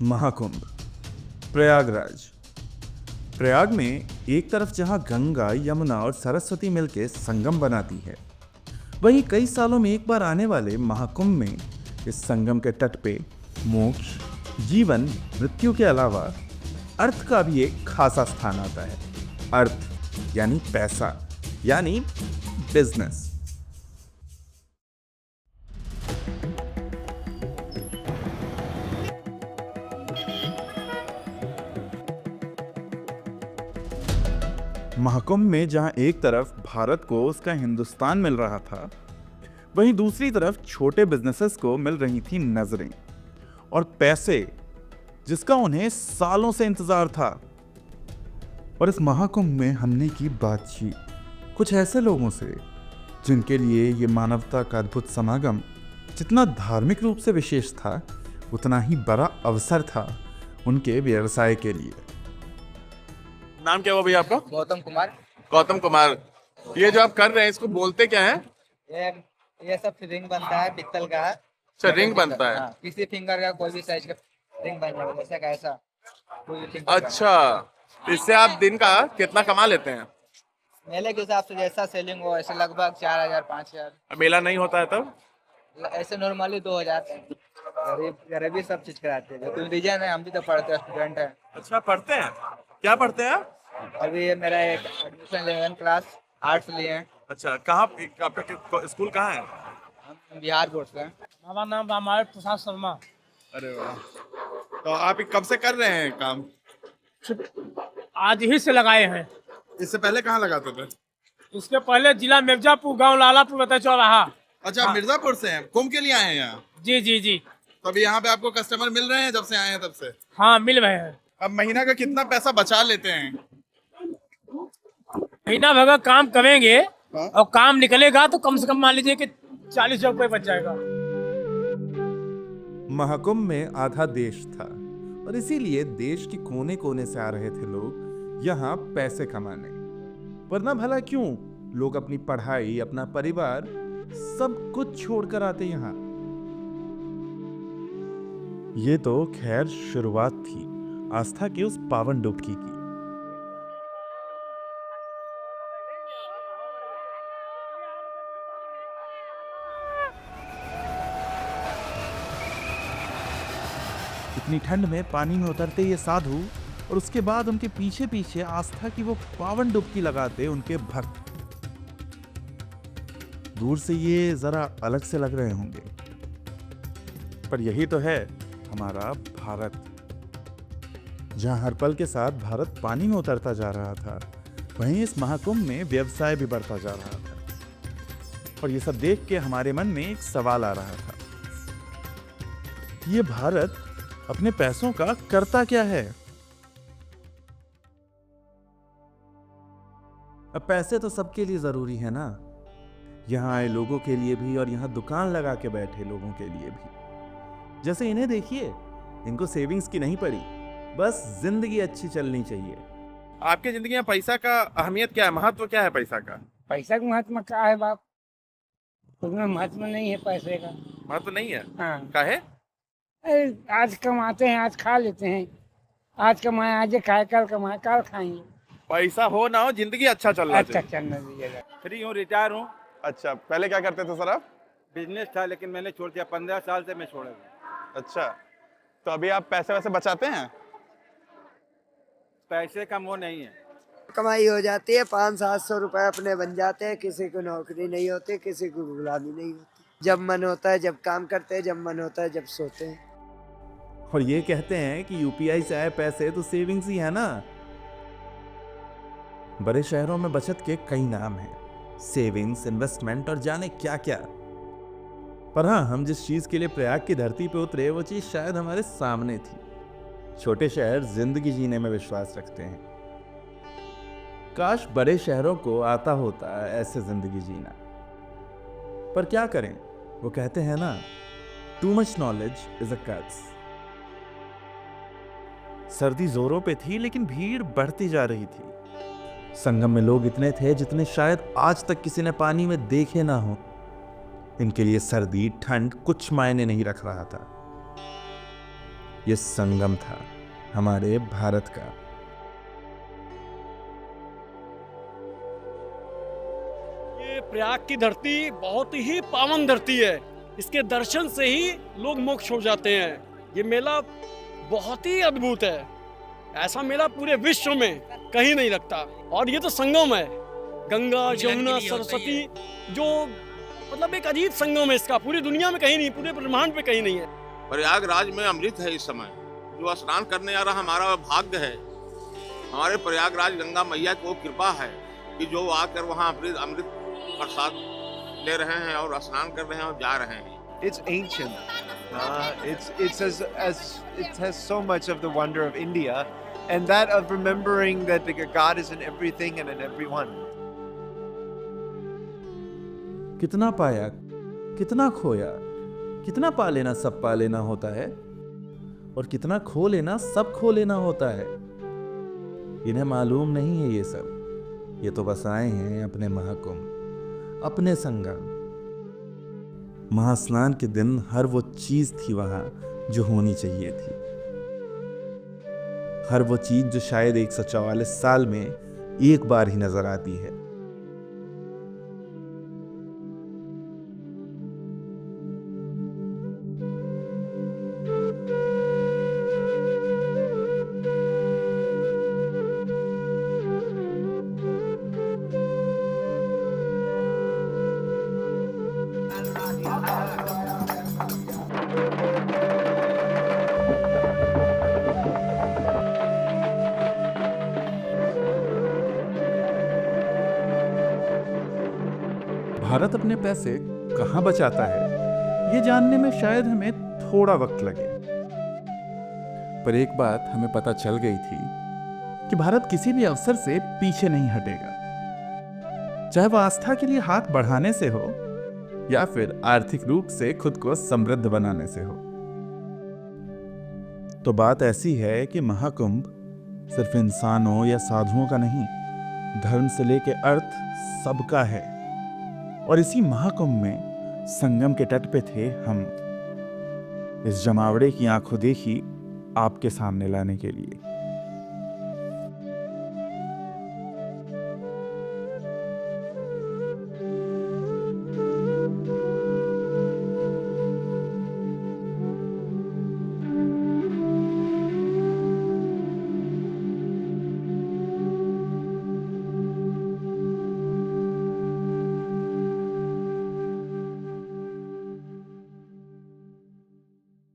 महाकुंभ, प्रयागराज। प्रयाग में एक तरफ जहां गंगा, यमुना और सरस्वती मिलकर संगम बनाती है, वहीं कई सालों में एक बार आने वाले महाकुंभ में इस संगम के तट पे मोक्ष, जीवन, मृत्यु के अलावा अर्थ का भी एक खासा स्थान आता है। अर्थ यानी पैसा, यानी बिजनेस। महाकुंभ में जहां एक तरफ भारत को उसका हिंदुस्तान मिल रहा था, वहीं दूसरी तरफ छोटे बिजनेसेस को मिल रही थी नजरें और पैसे, जिसका उन्हें सालों से इंतजार था। और इस महाकुंभ में हमने की बातचीत कुछ ऐसे लोगों से जिनके लिए ये मानवता का अद्भुत समागम जितना धार्मिक रूप से विशेष था, उतना ही बड़ा अवसर था उनके व्यवसाय के लिए। नाम क्या हुआ भैया आपका? गौतम कुमार। गौतम कुमार, ये जो आप कर रहे हैं इसको बोलते क्या है? ये सब रिंग बनता है, पित्तल का है। अच्छा, रिंग बनता है। हाँ, किसी फिंगर का कोई भी साइज का रिंग बन जाएगा, जैसा का ऐसा कोई भी फिंगर अच्छा, इससे आप दिन का कितना कमा लेते हैं? का। मेले के हिसाब से जैसा सेलिंग हो, ऐसे लगभग 4,000 5,000। मेला नहीं होता है तब? ऐसे नॉर्मली 2,000। गरीबी सब चीज कराते हैं। कोई रीजन है, हम भी तो पढ़ते हैं, स्टूडेंट है। अच्छा, पढ़ते हैं? क्या पढ़ते हैं आप? अभी ये मेरा एक एडमिशन 11 क्लास आर्ट्स लिए हैं। अच्छा, कहाँ आपका स्कूल कहाँ है? हम बिहार बोर्ड से हैं। हमारा नाम रामायण प्रसाद शर्मा। अरे वाह, तो आप कब से कर रहे हैं काम? आज ही से लगाए हैं। इससे पहले कहाँ लगाते थे? इसके पहले जिला मिर्जापुर, गांव लालापुर, बता चौराहा। अच्छा, आप मिर्जापुर से हैं, कुंभ के लिए आए हैं यहाँ? जी जी जी। तो अभी यहाँ पे आपको कस्टमर मिल रहे हैं जब से आए हैं तब से? हाँ, मिल रहे हैं। अब महीना का कितना पैसा बचा लेते हैं? महीना भर का काम करेंगे हाँ? और काम निकलेगा तो कम से कम मान लीजिए कि 40,000 रुपये बच जाएगा। महाकुंभ में आधा देश था और इसीलिए देश के कोने कोने से आ रहे थे लोग यहाँ पैसे कमाने। वरना भला क्यों लोग अपनी पढ़ाई, अपना परिवार सब कुछ छोड़कर आते यहाँ। ये तो खैर शुरुआत थी आस्था की उस पावन डुबकी की। इतनी ठंड में पानी में उतरते ये साधु और उसके बाद उनके पीछे पीछे आस्था की वो पावन डुबकी लगाते उनके भक्त। दूर से ये जरा अलग से लग रहे होंगे, पर यही तो है हमारा भारत, जहां हर पल के साथ भारत पानी में उतरता जा रहा था, वहीं इस महाकुंभ में व्यवसाय भी बढ़ता जा रहा था। और ये सब देख के हमारे मन में एक सवाल आ रहा था, ये भारत अपने पैसों का करता क्या है? अब पैसे तो सबके लिए जरूरी है ना, यहाँ आए लोगों के लिए भी और यहाँ दुकान लगा के बैठे लोगों के लिए भी। जैसे इन्हें देखिए, इनको सेविंग्स की नहीं पड़ी, बस जिंदगी अच्छी चलनी चाहिए। आपकी जिंदगी में पैसा का अहमियत क्या है, महत्व क्या है पैसा का? पैसा का महत्व क्या है बाप? उसमें महत्व नहीं है पैसे का। महत्व नहीं है? हाँ, काहे? अरे आज कमाते हैं, आज खा लेते हैं। आज कमाए आज खाए, कल कमाए कल खाएंगे। पैसा हो ना हो, जिंदगी अच्छा चलना अच्छा चाहिए। चलना दीजिएगा। फ्री हूँ, रिटायर हूँ। अच्छा, पहले क्या करते थे सर आप? बिजनेस था लेकिन मैंने छोड़ दिया, 15 साल से मैं छोड़ा हूँ। अच्छा, तो अभी आप पैसे वैसे बचाते हैं? पैसे का मोह नहीं है। कमाई हो जाती है, 500-700 रुपए अपने बन जाते हैं। किसी को नौकरी नहीं होती, किसी को गुलामी नहीं होती। जब मन होता है जब काम करते हैं, जब मन होता है जब सोते हैं। और ये कहते हैं कि यूपीआई से आए पैसे तो सेविंग्स ही है ना। बड़े शहरों में बचत के कई नाम हैं, सेविंग्स, इन्वेस्टमेंट और जाने क्या क्या। पर हाँ, हम जिस चीज के लिए प्रयाग की धरती पे उतरे, वो चीज शायद हमारे सामने थी। छोटे शहर जिंदगी जीने में विश्वास रखते हैं। काश बड़े शहरों को आता होता ऐसे जिंदगी जीना, पर क्या करें, वो कहते हैं ना, too much knowledge is a curse. सर्दी जोरों पे थी लेकिन भीड़ बढ़ती जा रही थी। संगम में लोग इतने थे जितने शायद आज तक किसी ने पानी में देखे ना हो। इनके लिए सर्दी ठंड कुछ मायने नहीं रख रहा था। ये संगम था हमारे भारत का। ये प्रयाग की धरती बहुत ही पावन धरती है। इसके दर्शन से ही लोग मोक्ष हो जाते हैं। ये मेला बहुत ही अद्भुत है। ऐसा मेला पूरे विश्व में कहीं नहीं लगता। और ये तो संगम है, गंगा यमुना सरस्वती, जो मतलब एक अजीब संगम है इसका। पूरी दुनिया में कहीं नहीं, पूरे ब्रह्मांड में कहीं नहीं है। प्रयागराज में अमृत है इस समय। जो स्नान करने आ रहा हमारा भाग्य है। हमारे प्रयागराज गंगा मैया को कृपा है कि जो आकर वहाँ अमृत प्रसाद ले रहे हैं और स्नान कर रहे हैं और जा रहे हैं। It's ancient. It's it has so much of the wonder of India, and that of remembering that God is in everything and in everyone. कितना पाया, कितना खोया, कितना पा लेना सब पा लेना होता है, और कितना खो लेना सब खो लेना होता है। इन्हें मालूम नहीं है ये सब। ये तो बस आए हैं अपने महाकुंभ, अपने संगम। महास्नान के दिन हर वो चीज थी वहां जो होनी चाहिए थी। हर वो चीज जो शायद 144 साल में एक बार ही नजर आती है। भारत अपने पैसे कहां बचाता है, ये जानने में शायद हमें थोड़ा वक्त लगे, पर एक बात हमें पता चल गई थी कि भारत किसी भी अवसर से पीछे नहीं हटेगा, चाहे वह आस्था के लिए हाथ बढ़ाने से हो या फिर आर्थिक रूप से खुद को समृद्ध बनाने से हो। तो बात ऐसी है कि महाकुंभ सिर्फ इंसानों या साधुओं का नहीं, धर्म से लेके अर्थ सबका है। और इसी महाकुंभ में संगम के तट पे थे हम, इस जमावड़े की आंखों देखी आपके सामने लाने के लिए।